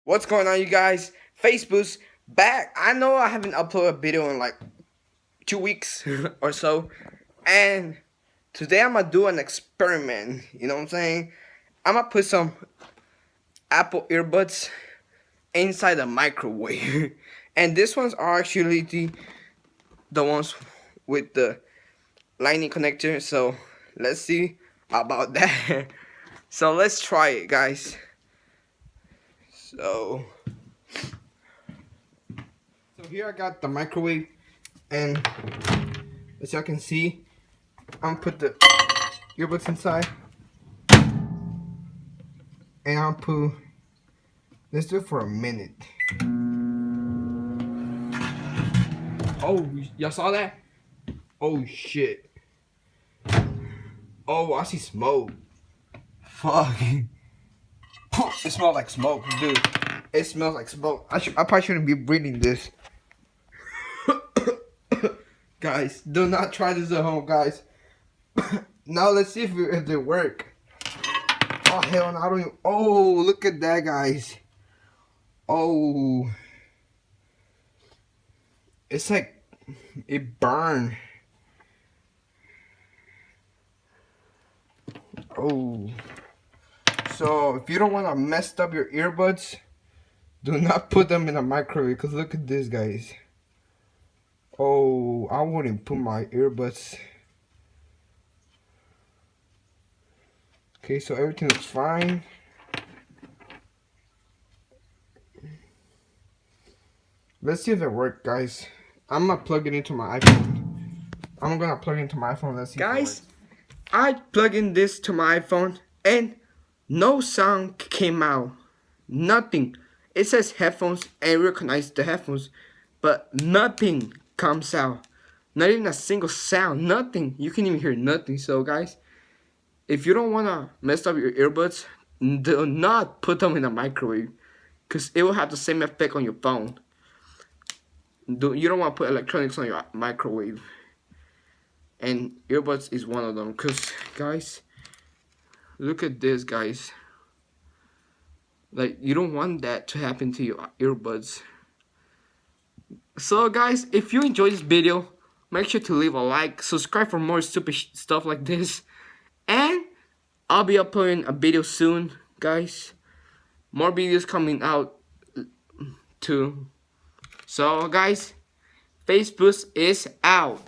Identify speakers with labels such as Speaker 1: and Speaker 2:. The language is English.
Speaker 1: What's going on, you guys? Facebook's back. I know I haven't uploaded a video in like 2 weeks or so, and today I'm gonna do an experiment. You know what I'm saying? I'm gonna put some Apple earbuds inside the microwave, and these ones are actually the ones with the lightning connector. So let's see about that. So let's try it, guys. So here I got the microwave, and as y'all can see, I'm gonna put the earbuds inside, and I'll put, let's do it for a minute. Oh, y'all saw that? Oh shit. Oh, I see smoke. Fuck. It smells like smoke, dude. It smells like smoke. I probably shouldn't be breathing this. Guys, do not try this at home, guys. Now let's see if they work. Oh hell no, I don't even. Oh, look at that, guys. Oh, it's like it burned. Oh, so if you don't want to mess up your earbuds, do not put them in a microwave. Cause look at this, guys. Oh, I wouldn't put my earbuds. Okay, so everything looks fine. Let's see if it works, guys. I'm gonna plug it into my iPhone. I'm gonna plug it into my iPhone. Let's see. Guys, I plug in this to my iPhone and no sound came out. Nothing. It says headphones and recognize the headphones, but nothing comes out. Not even a single sound. Nothing. You can even hear nothing. So guys, if you don't wanna mess up your earbuds, do not put them in a microwave, cause it will have the same effect on your phone. You don't want to put electronics on your microwave, and earbuds is one of them. Cause guys, look at this, guys. Like, you don't want that to happen to your earbuds. So guys, if you enjoyed this video, make sure to leave a like, subscribe for more stupid stuff like this, and I'll be uploading a video soon, guys. More videos coming out too. So guys, Facebook is out.